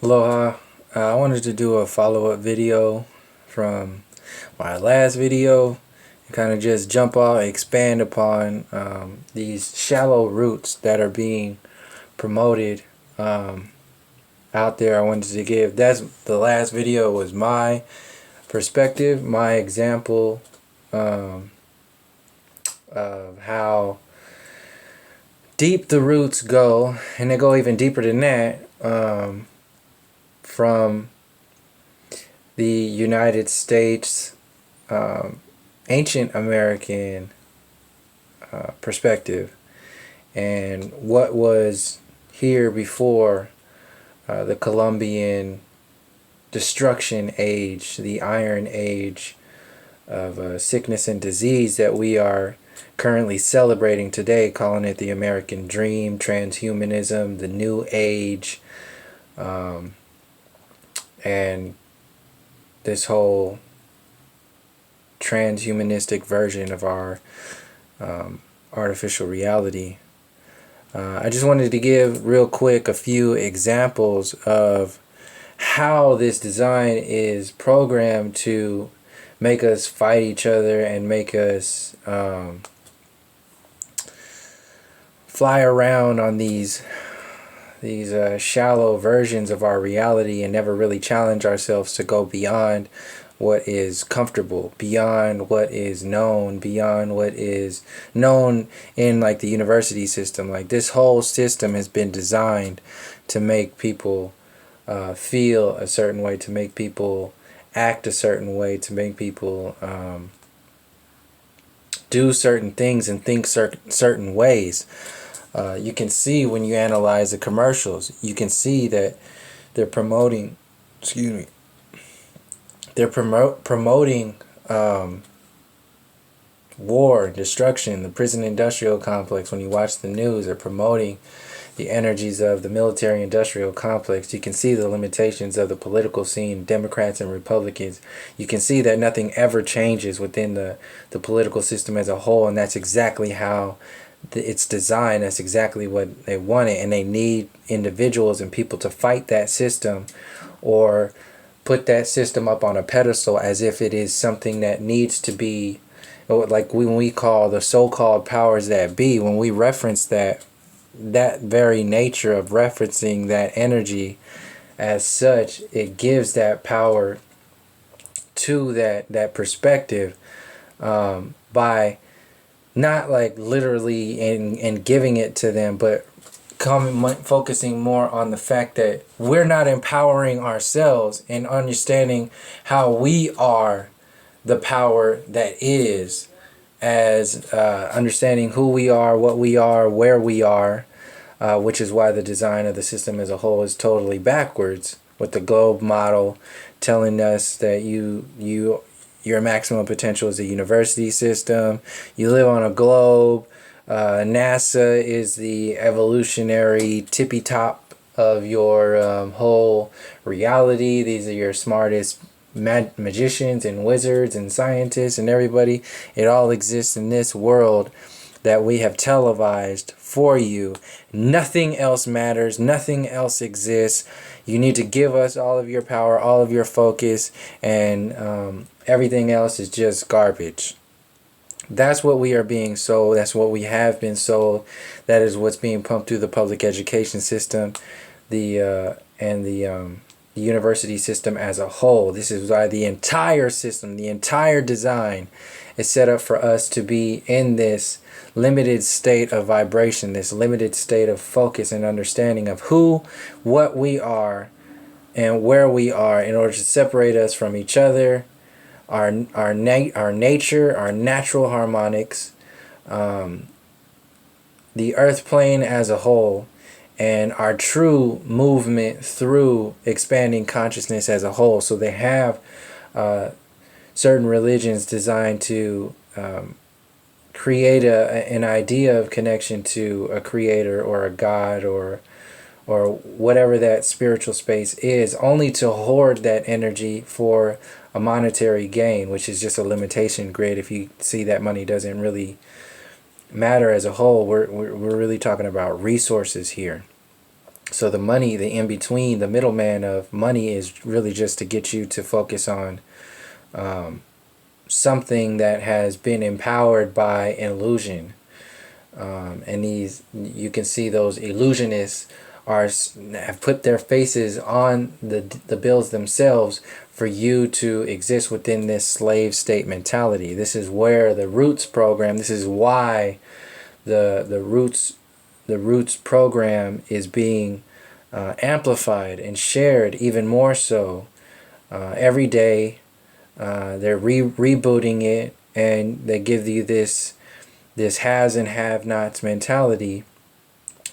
Aloha. I wanted to do a follow-up video from my last video and kind of just jump off, expand upon these shallow roots that are being promoted out there. I wanted to give, that's the last video was my perspective, my example of how deep the roots go, and they go even deeper than that. From the United States, ancient American perspective, and what was here before the Columbian destruction age, the Iron Age of sickness and disease that we are currently celebrating today, calling it the American Dream, Transhumanism, the New Age, and this whole transhumanistic version of our artificial reality. I just wanted to give real quick a few examples of how this design is programmed to make us fight each other and make us fly around on these shallow versions of our reality and never really challenge ourselves to go beyond what is comfortable, beyond what is known, beyond what is known in like the university system. Like this whole system has been designed to make people feel a certain way, to make people act a certain way, to make people do certain things and think certain ways. You can see when you analyze the commercials, you can see that they're promoting, they're promoting war, destruction, the prison industrial complex. When you watch the news, they're promoting the energies of the military industrial complex. You can see the limitations of the political scene, Democrats and Republicans. You can see that nothing ever changes within the political system as a whole, and that's exactly how it's designed. That's exactly what they wanted, and they need individuals and people to fight that system or put that system up on a pedestal as if it is something that needs to be, like when we call the so-called powers that be, when we reference that very nature of referencing that energy as such, it gives that power to that perspective by not like literally and giving it to them, but focusing more on the fact that we're not empowering ourselves and understanding how we are the power that is, as understanding who we are, what we are, where we are, which is why the design of the system as a whole is totally backwards, with the globe model telling us that your maximum potential is a university system. You live on a globe. NASA is the evolutionary tippy top of your whole reality. These are your smartest magicians and wizards and scientists and everybody. It all exists in this world that we have televised for you. Nothing else matters. Nothing else exists. You need to give us all of your power, all of your focus, and everything else is just garbage. That's what we are being sold. That's what we have been sold. That is what's being pumped through the public education system, the university system as a whole. This is why the entire system, the entire design is set up for us to be in this limited state of vibration, this limited state of focus and understanding of who, what we are, and where we are, in order to separate us from each other, our nature, our natural harmonics, the earth plane as a whole, and our true movement through expanding consciousness as a whole. So they have certain religions designed to create an idea of connection to a creator or a god or whatever that spiritual space is, only to hoard that energy for a monetary gain, which is just a limitation grid. If you see that money doesn't really matter as a whole, we're really talking about resources here. So the money, the in between, the middleman of money is really just to get you to focus on something that has been empowered by an illusion. And these, you can see those illusionists have put their faces on the bills themselves for you to exist within this slave state mentality. This is where the Roots program, this is why the Roots program is being amplified and shared even more so every day. They're rebooting it, and they give you this haves and have-nots mentality.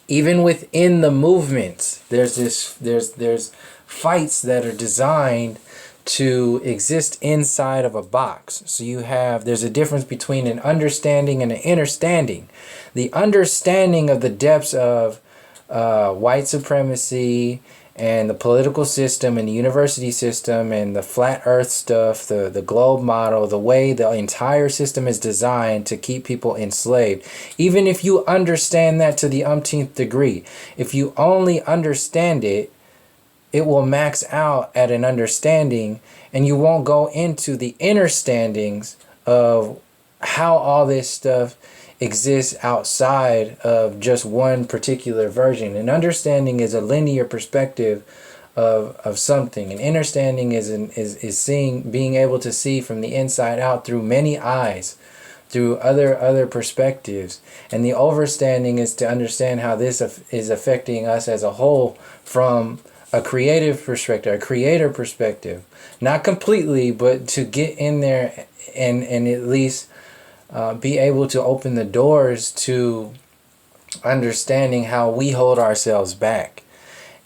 Even within the movements, there's fights that are designed to exist inside of a box. So there's a difference between an understanding and an understanding. The understanding of the depths of white supremacy and the political system and the university system and the flat earth stuff, the globe model, the way the entire system is designed to keep people enslaved. Even if you understand that to the umpteenth degree, if you only understand it, it will max out at an understanding, and you won't go into the inner standings of how all this stuff exists outside of just one particular version. An understanding is a linear perspective of something. An understanding is seeing, being able to see from the inside out through many eyes, through other perspectives. And the overstanding is to understand how this is affecting us as a whole from a creative perspective, a creator perspective. Not completely, but to get in there and at least be able to open the doors to understanding how we hold ourselves back.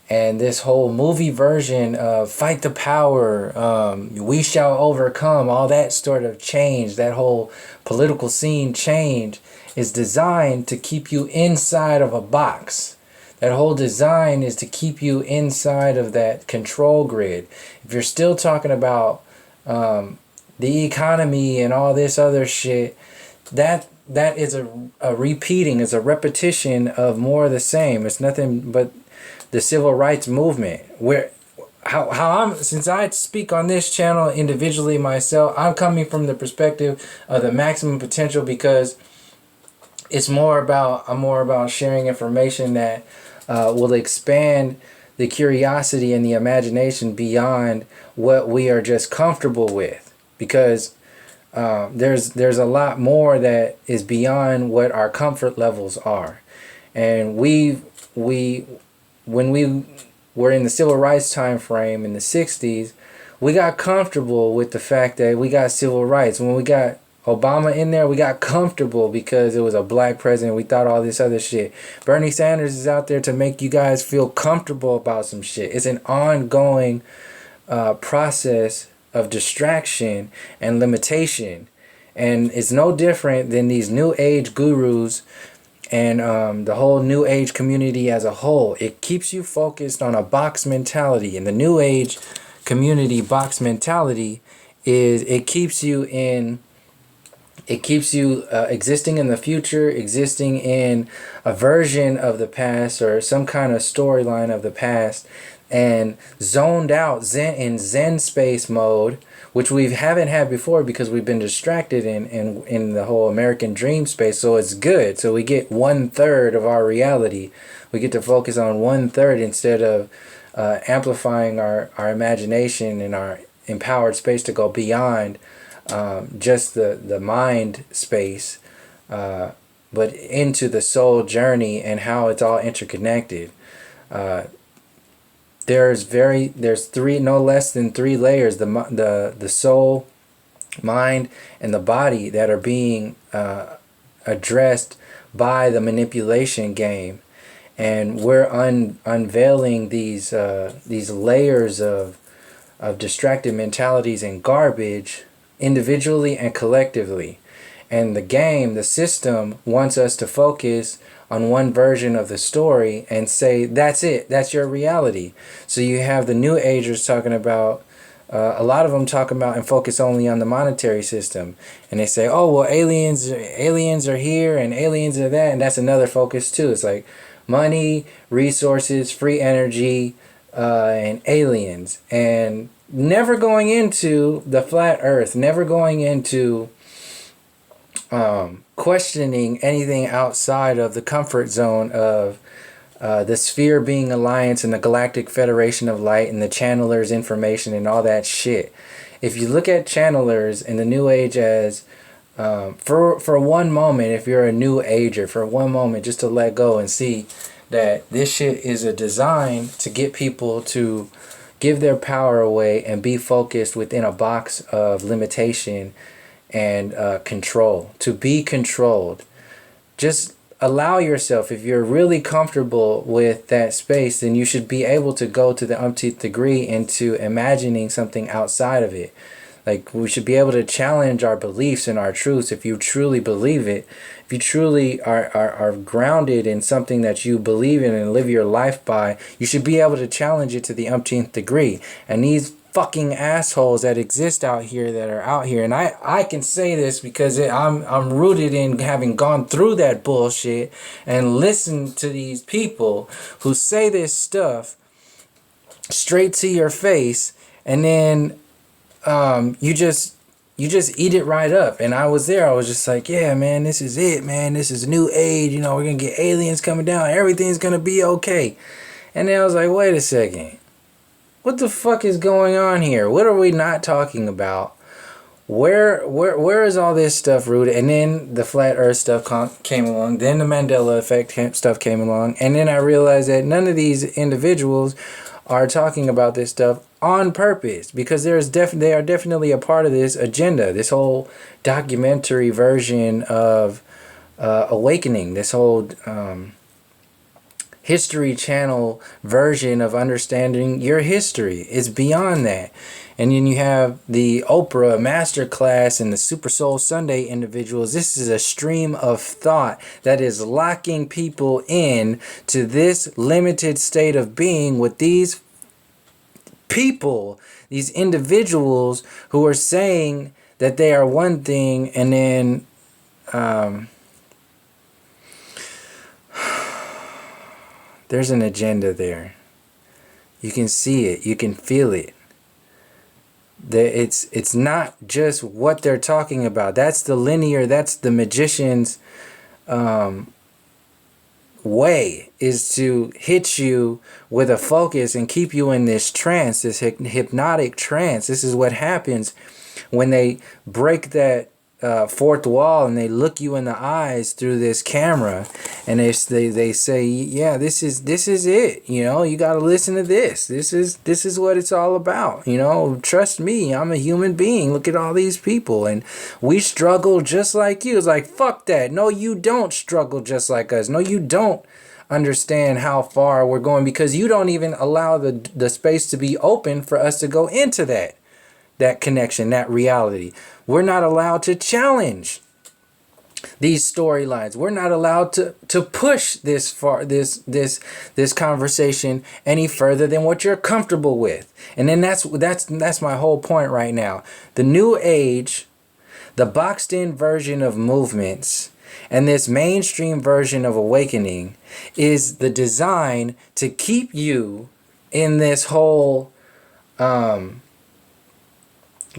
And this whole movie version of fight the power, we shall overcome, all that sort of change, that whole political scene change is designed to keep you inside of a box. That whole design is to keep you inside of that control grid. If you're still talking about the economy and all this other shit, that is a repeating, is a repetition of more of the same. It's nothing but the civil rights movement. Since I speak on this channel individually myself, I'm coming from the perspective of the maximum potential, because I'm more about sharing information that will expand the curiosity and the imagination beyond what we are just comfortable with. Because there's a lot more that is beyond what our comfort levels are. And when we were in the civil rights time frame in the 60s, we got comfortable with the fact that we got civil rights. When we got Obama in there, we got comfortable because it was a black president. We thought all this other shit. Bernie Sanders is out there to make you guys feel comfortable about some shit. It's an ongoing process of distraction and limitation. And it's no different than these new age gurus and the whole new age community as a whole. It keeps you focused on a box mentality. And the new age community box mentality is it keeps you existing in the future, existing in a version of the past or some kind of storyline of the past, and zoned out in Zen space mode, which we haven't had before because we've been distracted in the whole American dream space. So it's good. So we get 1/3 of our reality. We get to focus on 1/3 instead of amplifying our imagination and our empowered space to go beyond just the mind space, but into the soul journey and how it's all interconnected. There's no less than 3 layers: the soul, mind, and the body that are being addressed by the manipulation game. And we're unveiling these layers of distracted mentalities and garbage individually and collectively. And the game, the system, wants us to focus on one version of the story and say, that's it, that's your reality. So you have the new agers talking about, a lot of them talk about and focus only on the monetary system. And they say, oh, well, aliens are here and aliens are that. And that's another focus too. It's like, money, resources, free energy, and aliens. And never going into the flat earth, never going into questioning anything outside of the comfort zone of the sphere being alliance and the galactic federation of light and the channelers information and all that shit. If you look at channelers in the new age as for one moment, if you're a new ager, for one moment, just to let go and see that this shit is a design to get people to give their power away and be focused within a box of limitation and control, to be controlled. Just allow yourself, if you're really comfortable with that space, then you should be able to go to the umpteenth degree into imagining something outside of it. Like, we should be able to challenge our beliefs and our truths if you truly believe it. If you truly are grounded in something that you believe in and live your life by, you should be able to challenge it to the umpteenth degree. And these fucking assholes that exist out here, that are out here, and I can say this because I'm rooted in having gone through that bullshit and listened to these people who say this stuff straight to your face, and then you just eat it right up. And I was there. I was just like, yeah, man, this is it, man. This is new age. You know, we're going to get aliens coming down. Everything's going to be okay. And then I was like, wait a second. What the fuck is going on here? What are we not talking about? Where is all this stuff rooted? And then the flat earth stuff came along. Then the Mandela effect stuff came along. And then I realized that none of these individuals are talking about this stuff on purpose, because they are definitely a part of this agenda, this whole documentary version of awakening, this whole History Channel version of understanding your history. It's beyond that. And then you have the Oprah Masterclass and the Super Soul Sunday individuals. This is a stream of thought that is locking people in to this limited state of being with these people, these individuals who are saying that they are one thing, and then there's an agenda there. You can see it. You can feel it. It's not just what they're talking about. That's the linear, that's the magician's way, is to hit you with a focus and keep you in this trance, this hypnotic trance. This is what happens when they break that fourth wall and they look you in the eyes through this camera, and they say, yeah, this is it, you know, you got to listen to this is what it's all about, you know, trust me, I'm a human being, look at all these people and we struggle just like you. It's like, fuck that, no you don't struggle just like us, no you don't understand how far we're going, because you don't even allow the space to be open for us to go into that connection, that reality. We're not allowed to challenge these storylines. We're not allowed to push this far, this conversation any further than what you're comfortable with. And then that's my whole point right now. The new age, the boxed in version of movements, and this mainstream version of awakening is the design to keep you in this whole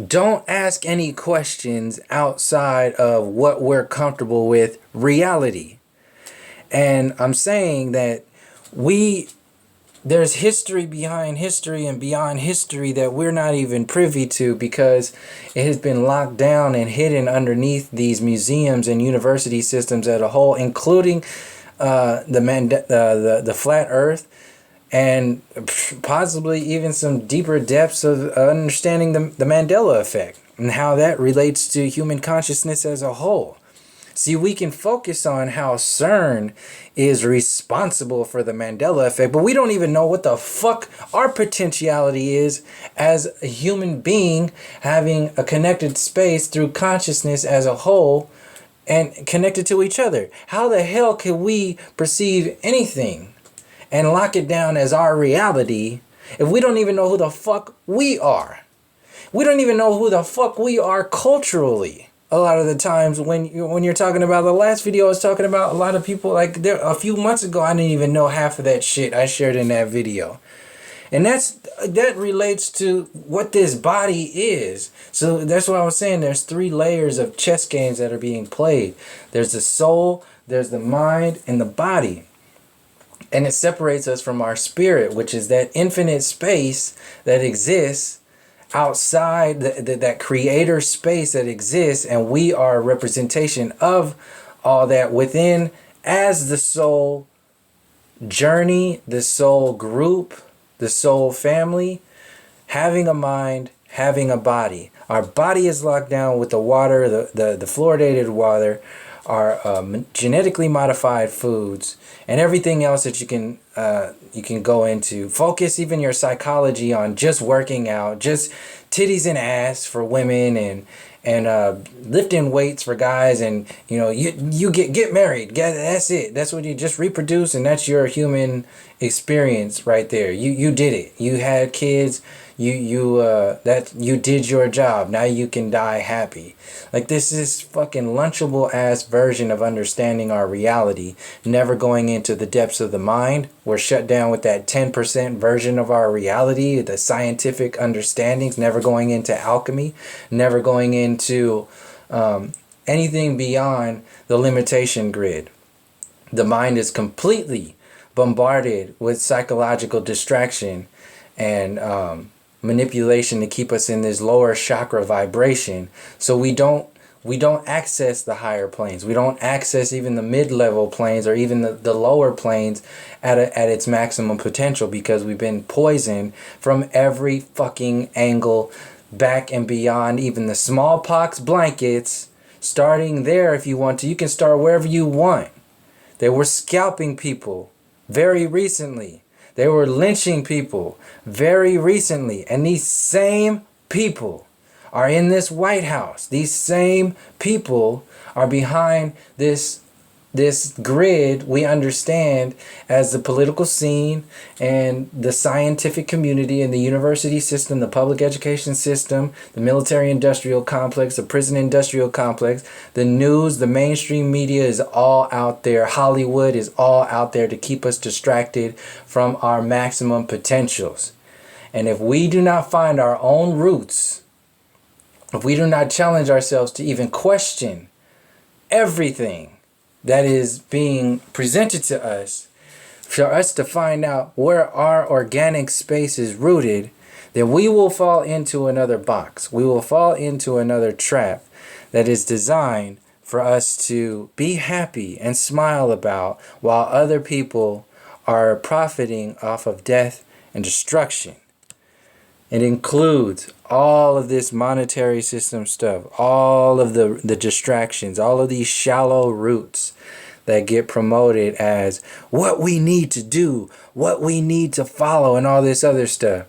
don't ask any questions outside of what we're comfortable with reality. And I'm saying that there's history behind history and beyond history that we're not even privy to, because it has been locked down and hidden underneath these museums and university systems as a whole, including the flat earth, and possibly even some deeper depths of understanding the Mandela effect and how that relates to human consciousness as a whole. See, we can focus on how CERN is responsible for the Mandela effect, but we don't even know what the fuck our potentiality is as a human being having a connected space through consciousness as a whole and connected to each other. How the hell can we perceive anything and lock it down as our reality if we don't even know who the fuck we are? We don't even know who the fuck we are culturally. a lot of the times when you're talking about the last video I was talking about, a lot of people, like, there a few months ago, I didn't even know half of that shit I shared in that video. And that relates to what this body is. So that's what I was saying. There's 3 layers of chess games that are being played. There's the soul, there's the mind, and the body. And it separates us from our spirit, which is that infinite space that exists outside that creator space that exists. And we are a representation of all that within, as the soul journey, the soul group, the soul family, having a mind, having a body. Our body is locked down with the water, the fluoridated water, our genetically modified foods, and everything else that you can go into. Focus even your psychology on just working out, just titties and ass for women, and lifting weights for guys, and you get married. That's it. That's what you just reproduce, and that's your human experience right there. You did it. You had kids. You did your job. Now you can die happy. Like, this is fucking lunchable ass version of understanding our reality, never going into the depths of the mind. We're shut down with that 10% version of our reality, the scientific understandings, never going into alchemy, never going into anything beyond the limitation grid. The mind is completely bombarded with psychological distraction and manipulation to keep us in this lower chakra vibration. So we don't access the higher planes. We don't access even the mid-level planes or even the lower planes at its maximum potential, because we've been poisoned from every fucking angle, back and beyond. Even the smallpox blankets, starting there if you want to. You can start wherever you want. They were scalping people very recently. They were lynching people very recently. And these same people are in this White House. These same people are behind this grid we understand as the political scene and the scientific community and the university system, the public education system, the military industrial complex, the prison industrial complex, the news, the mainstream media is all out there. Hollywood is all out there to keep us distracted from our maximum potentials. And if we do not find our own roots, if we do not challenge ourselves to even question everything that is being presented to us, for us to find out where our organic space is rooted, then we will fall into another box. We will fall into another trap that is designed for us to be happy and smile about, while other people are profiting off of death and destruction. It includes all of this monetary system stuff, all of the distractions, all of these shallow roots that get promoted as what we need to do, what we need to follow, and all this other stuff.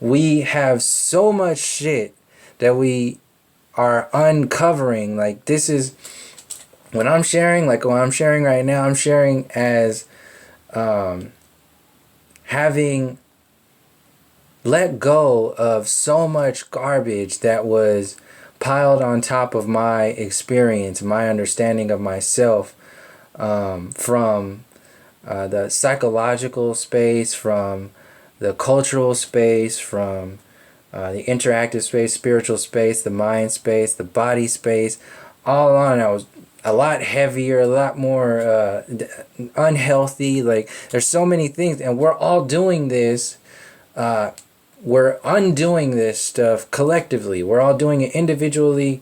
We have so much shit that we are uncovering. Like, this is when I'm sharing, like what I'm sharing right now, I'm sharing as having let go of so much garbage that was piled on top of my experience, my understanding of myself, from the psychological space, from the cultural space, from the interactive space, spiritual space, the mind space, the body space, all on. I was a lot heavier, a lot more unhealthy. Like, there's so many things, and we're all doing this. We're undoing this stuff collectively. We're all doing it individually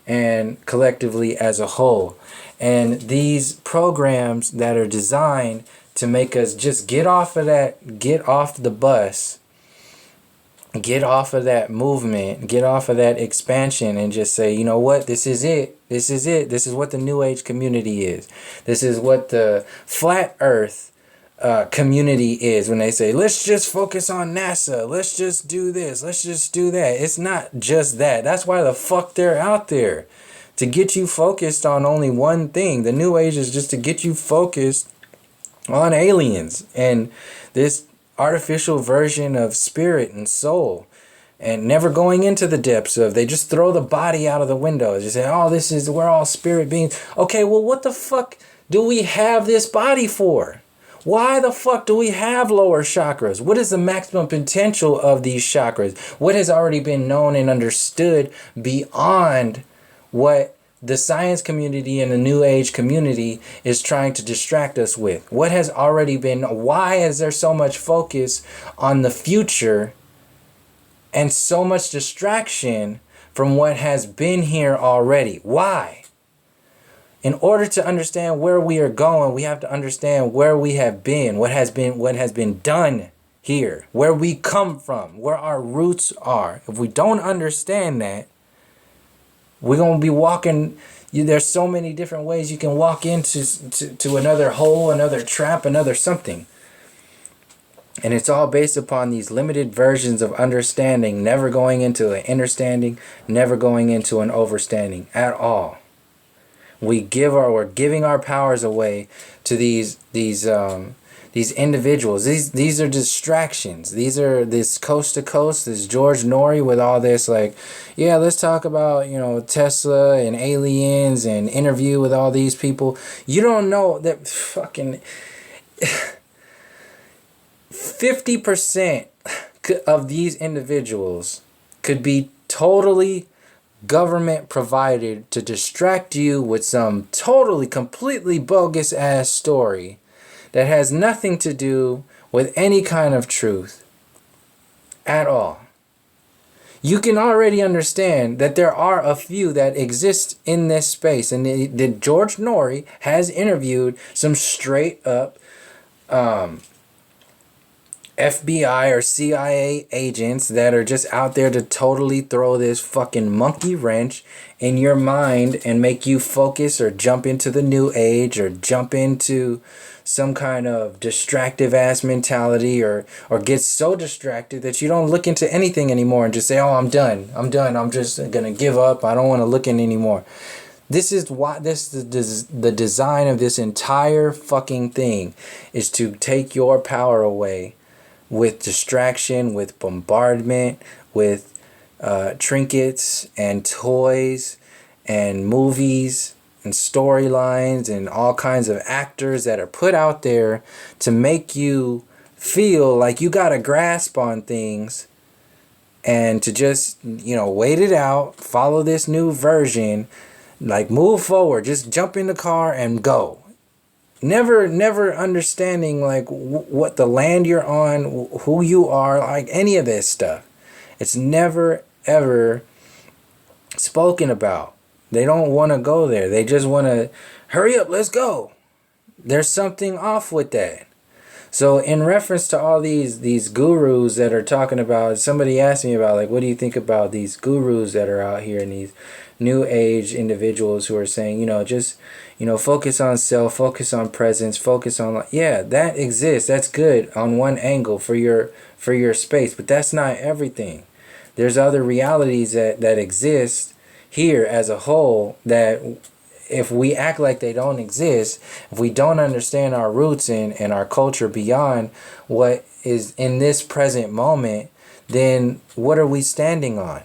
and collectively as a whole. And these programs that are designed to make us just get off of that, get off the bus, get off of that movement, get off of that expansion, and just say, you know what, this is it. This is it. This is what the New Age community is. This is what the flat earth community is, when they say, let's just focus on NASA, let's just do this, let's just do that. It's not just that. That's why the fuck they're out there, to get you focused on only one thing. The New Age is just to get you focused on aliens and this artificial version of spirit and soul. and never going into the depths of, they just throw the body out of the window. Just say, oh, we're all spirit beings. Okay, well, what the fuck do we have this body for? Why the fuck do we have lower chakras? What is the maximum potential of these chakras? What has already been known and understood beyond what the science community and the new age community is trying to distract us with? What has already been, why is there so much focus on the future and so much distraction from what has been here already? Why? In order to understand where we are going, we have to understand where we have been, what has been done here, where we come from, where our roots are. If we don't understand that, we're going to be walking. There's so many different ways you can walk into to another hole, another trap, another something. And it's all based upon these limited versions of understanding, never going into an understanding, never going into an overstanding at all. We're giving our powers away to these individuals. These are distractions. These are this coast to coast, this George Norrie with all this, like, yeah, let's talk about, Tesla and aliens and interview with all these people. You don't know that fucking 50% of these individuals could be totally government provided to distract you with some totally completely bogus ass story that has nothing to do with any kind of truth at all. You can already understand that there are a few that exist in this space, and that George Norrie has interviewed some straight up FBI or CIA agents that are just out there to totally throw this fucking monkey wrench in your mind and make you focus or jump into the new age or jump into some kind of distractive ass mentality or get so distracted that you don't look into anything anymore and just say, oh, I'm done. I'm just going to give up. I don't want to look in anymore. This is the design of this entire fucking thing, is to take your power away with distraction, with bombardment, with trinkets and toys and movies and storylines and all kinds of actors that are put out there to make you feel like you got a grasp on things and to just, wait it out, follow this new version, like move forward, just jump in the car and go. Never understanding like what the land you're on, who you are, like any of this stuff. It's never ever spoken about. They don't want to go there. They just want to hurry up, let's go. There's something off with that. So in reference to all these gurus that are talking about, somebody asked me about, like, what do you think about these gurus that are out here and these new age individuals who are saying, just, focus on self, focus on presence, focus on, yeah, that exists. That's good on one angle for your space, but that's not everything. There's other realities that exist here as a whole that if we act like they don't exist, if we don't understand our roots and our culture beyond what is in this present moment, then what are we standing on?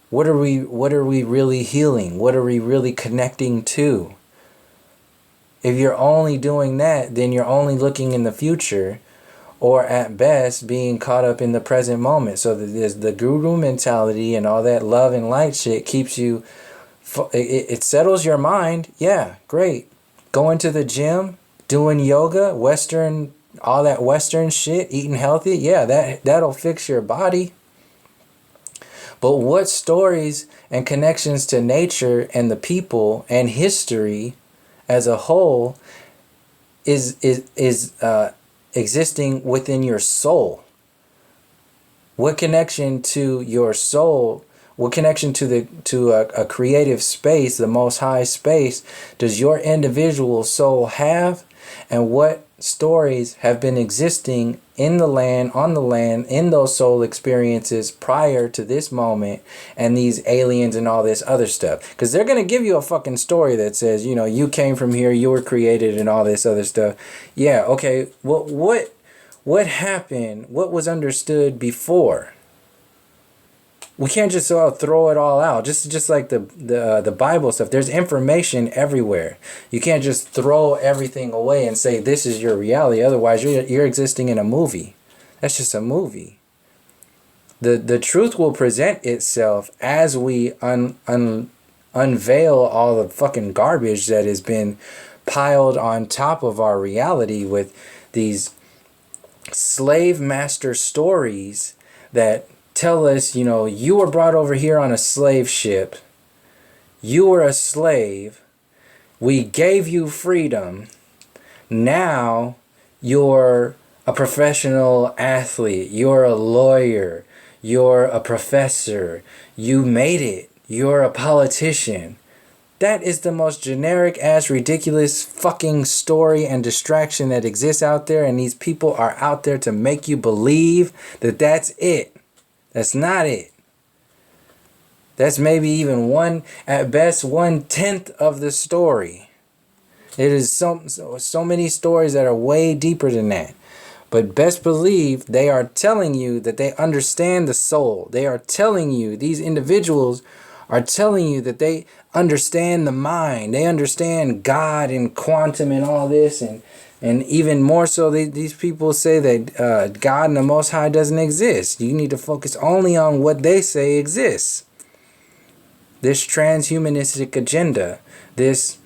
What are we really healing? What are we really connecting to? If you're only doing that, then you're only looking in the future, or at best being caught up in the present moment. So there's the guru mentality and all that love and light shit keeps you, it settles your mind. Yeah, great. Going to the gym, doing yoga, all that Western shit, eating healthy. Yeah, that'll fix your body. But what stories and connections to nature and the people and history as a whole is existing within your soul? What connection to your soul? What connection to a creative space, the most high space, does your individual soul have? And what stories have been existing in the land, on the land, in those soul experiences prior to this moment and these aliens and all this other stuff? Because they're going to give you a fucking story that says, you came from here, you were created and all this other stuff. Yeah, okay, what happened? What was understood before? We can't just throw it all out. Just like the Bible stuff. There's information everywhere. You can't just throw everything away and say this is your reality. Otherwise, you're existing in a movie. That's just a movie. The truth will present itself as we unveil all the fucking garbage that has been piled on top of our reality with these slave master stories that tell us, you were brought over here on a slave ship. You were a slave. We gave you freedom. Now you're a professional athlete. You're a lawyer. You're a professor. You made it. You're a politician. That is the most generic ass ridiculous fucking story and distraction that exists out there, and these people are out there to make you believe that that's it. That's not it. That's maybe even at best 1/10 of the story. It is so many stories that are way deeper than that. But best believe they are telling you that they understand the soul. They are telling you, these individuals are telling you that they understand the mind. They understand God and quantum and all this. And even more so, these people say that God and the Most High doesn't exist. You need to focus only on what they say exists. This transhumanistic agenda, this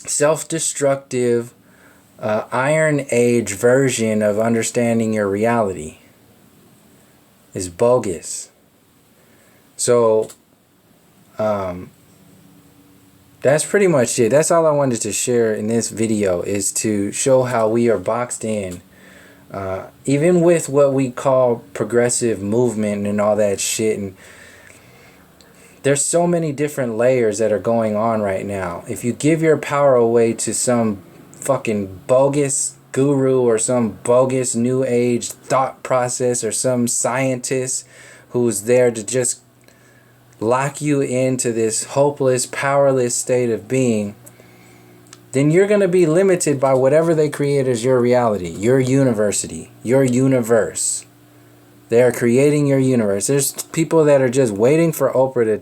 self-destructive Iron Age version of understanding your reality is bogus. So, that's pretty much it. That's all I wanted to share in this video, is to show how we are boxed in. Even with what we call progressive movement and all that shit. And there's so many different layers that are going on right now. If you give your power away to some fucking bogus guru or some bogus new age thought process or some scientist who's there to just lock you into this hopeless, powerless state of being, then you're going to be limited by whatever they create as your reality, your university, your universe. They are creating your universe. There's people that are just waiting for Oprah to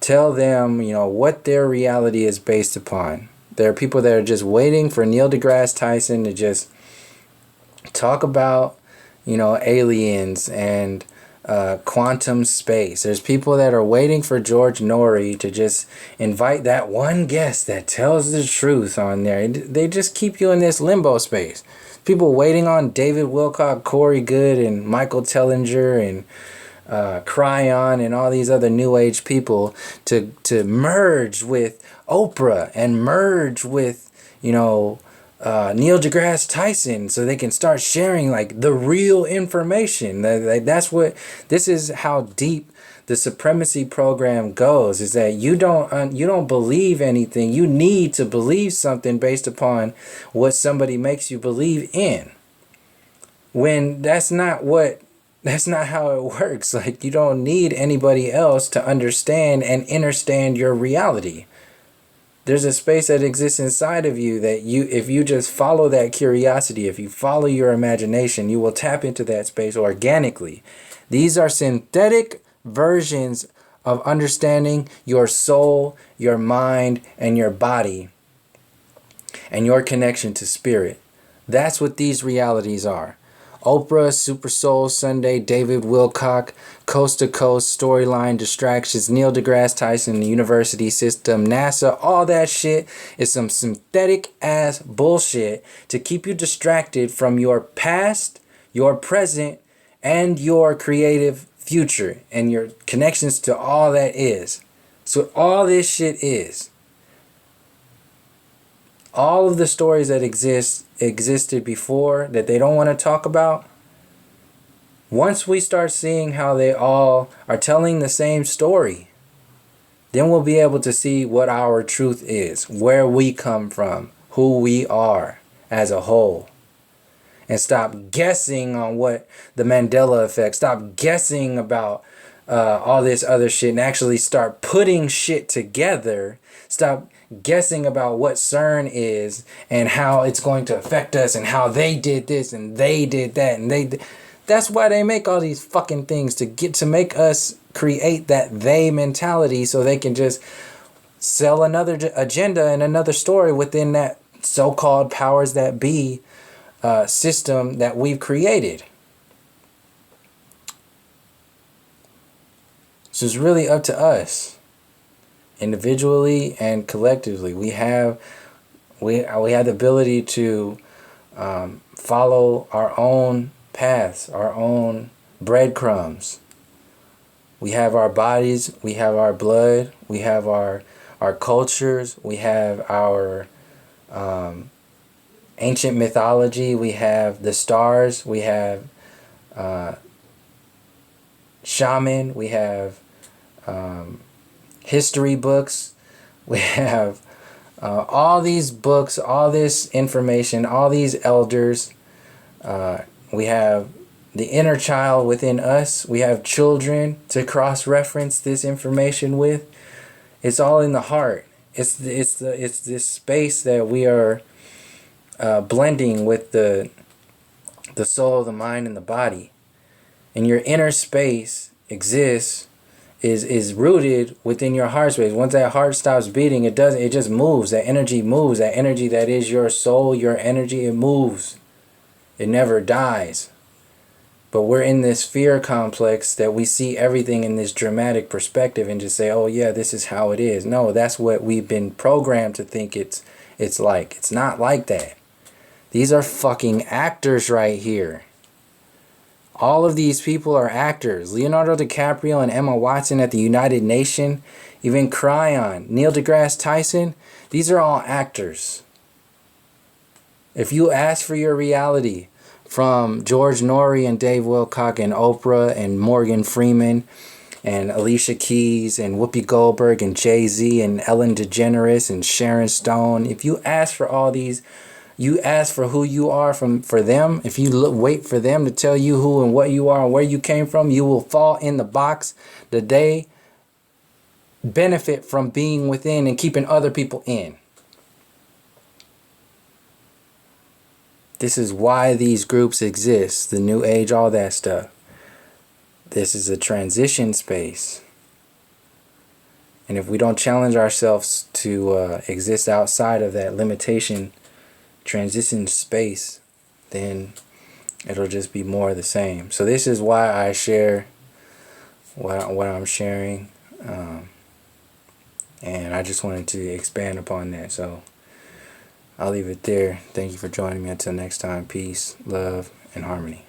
tell them, what their reality is based upon. There are people that are just waiting for Neil deGrasse Tyson to just talk about, aliens and quantum space. There's people that are waiting for George Norrie to just invite that one guest that tells the truth on there. They just keep you in this limbo space. People waiting on David Wilcock, Corey Good, and Michael Tellinger, and Cryon, and all these other new age people to merge with Oprah and merge with, Neil deGrasse Tyson, so they can start sharing like the real information. This is how deep the supremacy program goes, is that you don't believe anything. You need to believe something based upon what somebody makes you believe in, when that's not how it works. Like, you don't need anybody else to understand and understand your reality. There's a space that exists inside of you that if you just follow that curiosity, if you follow your imagination, you will tap into that space organically. These are synthetic versions of understanding your soul, your mind, and your body, and your connection to spirit. That's what these realities are. Oprah, Super Soul Sunday, David Wilcock, Coast to Coast, Storyline, Distractions, Neil deGrasse Tyson, the university system, NASA, all that shit is some synthetic ass bullshit to keep you distracted from your past, your present, and your creative future, and your connections to all that is. So all this shit is. All of the stories that existed before that they don't want to talk about, once we start seeing how they all are telling the same story, then we'll be able to see what our truth is, where we come from, who we are as a whole. And stop guessing on what the Mandela effect, stop guessing about all this other shit, and actually start putting shit together. Stop guessing about what CERN is and how it's going to affect us and how they did this and they did that and That's why they make all these fucking things, to make us create that they mentality so they can just sell another agenda and another story within that so-called powers that be system that we've created. So it's really up to us, individually and collectively. We have the ability to follow our own paths, our own breadcrumbs. We have our bodies, we have our blood, we have our cultures, we have our ancient mythology, we have the stars, we have shaman, we have history books, we have all these books, all this information, all these elders. We have the inner child within us. We have children to cross-reference this information with. It's all in the heart. It's this space that we are blending with the soul, the mind, and the body. And your inner space exists, is rooted within your heart space. Once that heart stops beating, it just moves. That energy moves. That energy that is your soul, your energy, it moves. It never dies. But we're in this fear complex that we see everything in this dramatic perspective and just say, oh yeah, this is how it is. No, that's what we've been programmed to think it's like. It's not like that. These are fucking actors right here. All of these people are actors. Leonardo DiCaprio and Emma Watson at the United Nations, even Cryon, Neil deGrasse Tyson, these are all actors. If you ask for your reality from George Norrie and Dave Wilcock and Oprah and Morgan Freeman and Alicia Keys and Whoopi Goldberg and Jay-Z and Ellen DeGeneres and Sharon Stone, if you ask for all these, you ask for who you are for them, if you wait for them to tell you who and what you are and where you came from, you will fall in the box that they benefit from being within and keeping other people in. This is why these groups exist, the New Age, all that stuff. This is a transition space. And if we don't challenge ourselves to exist outside of that limitation, transition space, then it'll just be more of the same. So this is why I share what I'm sharing. And I just wanted to expand upon that. So I'll leave it there. Thank you for joining me. Until next time, peace, love, and harmony.